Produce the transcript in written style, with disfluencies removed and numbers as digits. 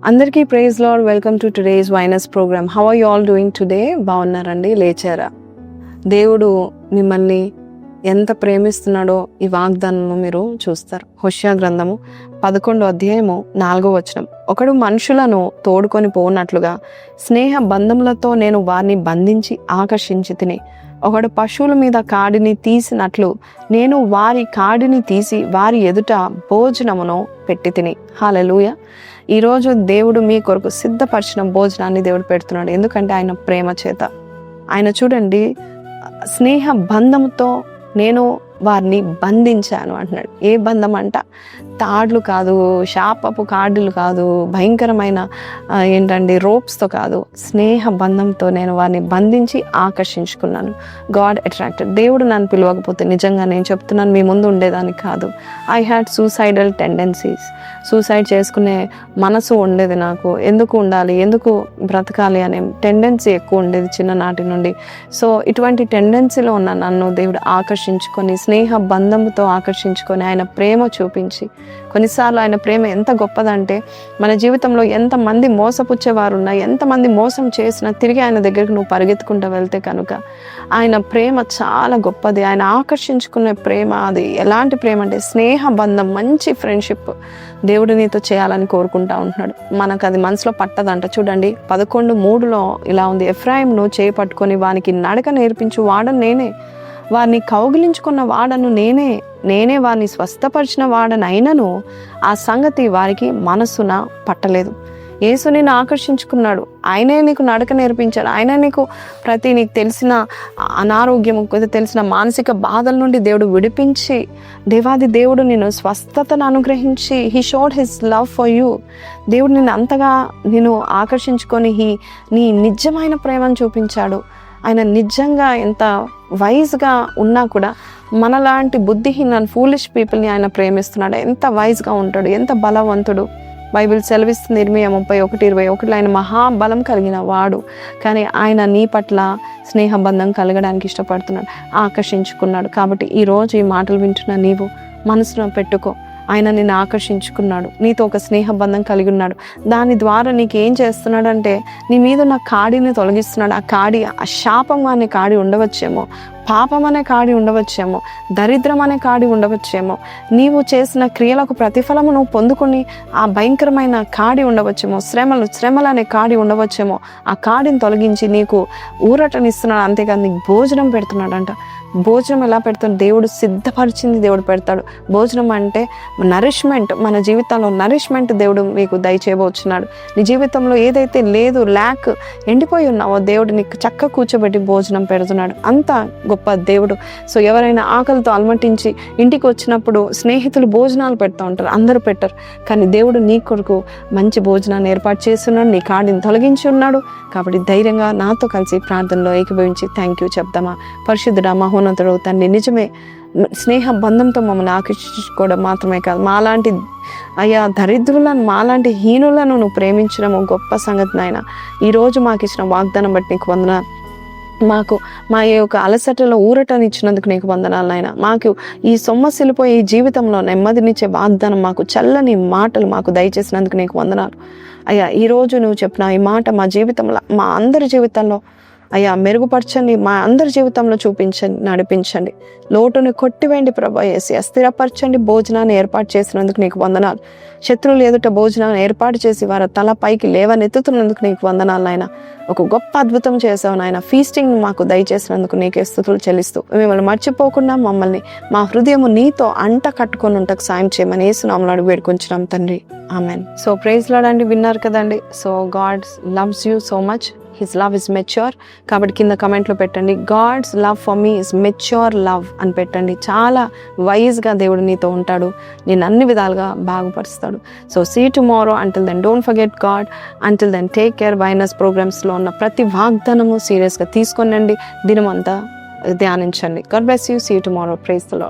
అందరికీ praise lord. Welcome to today's వైనస్ program. How are you all doing today? బాగున్నారండి? లేచారా? దేవుడు మిమ్మల్ని ఎంత ప్రేమిస్తున్నాడో ఈ వాగ్దానంలో మీరు చూస్తారు. హోషేయ గ్రంథము 11వ అధ్యాయము 4వ వచనం. ఒకడు మనుషులను తోడుకొని పోనట్లుగా స్నేహ బంధములతో నేను వారిని బంధించి ఆకర్షించి తిని, ఒకడు పశువుల మీద కాడిని తీసినట్లు నేను వారి కాడిని తీసి వారి ఎదుట భోజనమును పెట్టి తిని. హల్లెలూయా. ఈరోజు దేవుడు మీ కొరకు సిద్ధపరిచిన భోజనాన్ని దేవుడు పెడుతున్నాడు. ఎందుకంటే ఆయన ప్రేమ చేత. ఆయన చూడండి, స్నేహ బంధంతో నేను వారిని బంధించాను అంటున్నాడు. ఏ బంధం అంట? తాడ్లు కాదు, శాపపు కాడులు కాదు, భయంకరమైన ఏంటండి రోప్స్తో కాదు, స్నేహ బంధంతో నేను వారిని బంధించి ఆకర్షించుకున్నాను. God attracted. దేవుడు నన్ను పిలవకపోతే నిజంగా నేను చెప్తున్నాను మీ ముందు ఉండేదానికి కాదు. I had suicidal tendencies. Suicide చేసుకునే మనసు ఉండేది నాకు. ఎందుకు ఉండాలి, ఎందుకు బ్రతకాలి అనే టెండెన్సీ ఎక్కువ ఉండేది చిన్ననాటి నుండి. సో ఇటువంటి టెండెన్సీలో ఉన్న నన్ను దేవుడు ఆకర్షించుకొని, స్నేహ బంధంతో ఆకర్షించుకొని ఆయన ప్రేమ చూపించి, కొన్నిసార్లు ఆయన ప్రేమ ఎంత గొప్పదంటే మన జీవితంలో ఎంతమంది మోసపుచ్చేవారు ఉన్నా, ఎంతమంది మోసం చేసినా తిరిగి ఆయన దగ్గరికి నువ్వు పరిగెత్తుకుంటూ వెళ్తే కనుక ఆయన ప్రేమ చాలా గొప్పది. ఆయన ఆకర్షించుకునే ప్రేమ అది ఎలాంటి ప్రేమ అంటే స్నేహ బంధం, మంచి ఫ్రెండ్షిప్ దేవుడు నీతో చేయాలని కోరుకుంటా ఉంటున్నాడు. మనకు అది మనసులో పట్టదంట. చూడండి 11:3 ఇలా ఉంది. ఎఫ్రాయిమును చేయి పట్టుకొని వానికి నడక నేర్పించు వాడను నేనే, వారిని కౌగిలించుకున్న వాడను నేనే వారిని స్వస్థపరిచిన వాడనైనను ఆ సంగతి వారికి మనసున పట్టలేదు. యేసు నిన్ను ఆకర్షించుకున్నాడు. ఆయనే నీకు నడక నేర్పించాడు. ఆయనే నీకు నీకు తెలిసిన అనారోగ్యం, తెలిసిన మానసిక బాధల నుండి దేవుడు విడిపించి, దేవాది దేవుడు నిన్ను స్వస్థతను అనుగ్రహించి, he showed his love for you. దేవుడు నిన్ను అంతగా నేను ఆకర్షించుకొని నీ నిజమైన ప్రేమను చూపించాడు. ఆయన నిజంగా ఎంత వైజ్గా ఉన్నా కూడా మనలాంటి బుద్ధిహీన ఫూలిష్ పీపుల్ని ఆయన ప్రేమిస్తున్నాడు. ఎంత వైజ్గా ఉంటాడు, ఎంత బలవంతుడు. బైబిల్ సెలవిస్తుంది ఇర్మియా 31:21 ఆయన మహాబలం కలిగిన వాడు. కానీ ఆయన నీ పట్ల స్నేహబంధం కలగడానికి ఇష్టపడుతున్నాడు, ఆకర్షించుకున్నాడు. కాబట్టి ఈరోజు ఈ మాటలు వింటున్న నీవు మనసులో పెట్టుకో, ఆయన నిన్ను ఆకర్షించుకున్నాడు, నీతో ఒక స్నేహబంధం కలిగి ఉన్నాడు. దాని ద్వారా నీకు ఏం చేస్తున్నాడు అంటే నీ మీద ఉన్న కాడిని తొలగిస్తున్నాడు. ఆ కాడి, ఆ శాపం అనే కాడి ఉండవచ్చేమో, పాపం అనే కాడి ఉండవచ్చేమో, దరిద్రం అనే కాడి ఉండవచ్చేమో, నీవు చేసిన క్రియలకు ప్రతిఫలము నువ్వు పొందుకుని ఆ భయంకరమైన కాడి ఉండవచ్చేమో, శ్రమలు అనే కాడి ఉండవచ్చేమో. ఆ కాడిని తొలగించి నీకు ఊరటనిస్తున్నాడు. అంతేకాదు నీకు భోజనం పెడుతున్నాడంట. భోజనం ఎలా పెడతాడు? దేవుడు సిద్ధపరిచింది దేవుడు పెడతాడు. భోజనం అంటే నరిష్మెంట్. మన జీవితంలో నరిష్మెంట్ దేవుడు మీకు దయచేయబోచున్నాడు. నీ జీవితంలో ఏదైతే లేదు, ల్యాక్, ఎండిపోయి ఉన్నావో దేవుడు నీకు చక్క కూర్చోబెట్టి భోజనం పెడుతున్నాడు. అంత గొప్ప దేవుడు. సో ఎవరైనా ఆకలితో అలమటించి ఇంటికి వచ్చినప్పుడు స్నేహితులు భోజనాలు పెడతా ఉంటారు, అందరూ పెట్టరు. కానీ దేవుడు నీ కొరకు మంచి భోజనాన్ని ఏర్పాటు చేస్తున్నాడు, నీ కాడిని తొలగించి ఉన్నాడు. కాబట్టి ధైర్యంగా నాతో కలిసి ప్రార్థనలో ఏకీభవించి థ్యాంక్ యూ చెప్దామా? పరిశుద్ధుడా, మహోన్నతుడు తండ్రి, నిజమే స్నేహ బంధంతో మమ్మల్ని ఆకర్షించుకోవడం మాత్రమే కాదు, మాలాంటి దరిద్రులను, మాలాంటి హీనులను నువ్వు ప్రేమించడం గొప్ప సంగతి నాయన. ఈరోజు మాకు ఇచ్చిన వాగ్దానం బట్టి నీకు వందనాలు. మాకు మా యొక్క అలసటలో ఊరటనిచ్చినందుకు నీకు వందనాలు నాయన. మాకు ఈ సొమ్మసిల్లిపోయి ఈ జీవితంలో నెమ్మదినిచ్చే వాగ్దానం, మాకు చల్లని మాటలు మాకు దయచేసినందుకు నీకు వందనాలు అయ్యా. ఈరోజు నువ్వు చెప్పిన ఈ మాట మా జీవితంలో, మా అందరి జీవితంలో అయ్యా మెరుగుపరచండి, మా అందరి జీవితంలో చూపించండి, నడిపించండి. లోటుని కొట్టివేయండి ప్రభా యేసయ్య, స్థిరపరచండి. భోజనాన్ని ఏర్పాటు చేసినందుకు నీకు వందనాలు. శత్రువులు ఎదుట భోజనాన్ని ఏర్పాటు చేసి వారి తల పైకి లేవనెత్తుతున్నందుకు నీకు వందనాలు నాయన. ఒక గొప్ప అద్భుతం చేసావు నాయన. ఫీస్టింగ్ మాకు దయచేసినందుకు నీకే స్తుతులు చెల్లిస్తూ, మిమ్మల్ని మర్చిపోకుండా మమ్మల్ని మా హృదయము నీతో అంట కట్టుకొని ఉంటకు సాయం చేయమని యేసు నామములో అడిగి వేడుకొంచున్నాం తండ్రి, ఆమెన్. సో ప్రైజ్ లార్డ్ అండి, విన్నారు కదండి. So God loves you so much. His love is mature. కాబట్టి కింద కమెంట్లో పెట్టండి, God's love for me is mature love అని పెట్టండి. చాలా వైజ్గా దేవుడు నీతో ఉంటాడు, నేను అన్ని విధాలుగా బాగుపరుస్తాడు. So see tomorrow. Until then don't forget God. Until then take care. వైనస్ ప్రోగ్రామ్స్లో ఉన్న ప్రతి వాగ్దానము సీరియస్గా తీసుకోనండి, దినమంతా ధ్యానించండి. God bless you. See tomorrow. Praise the lord.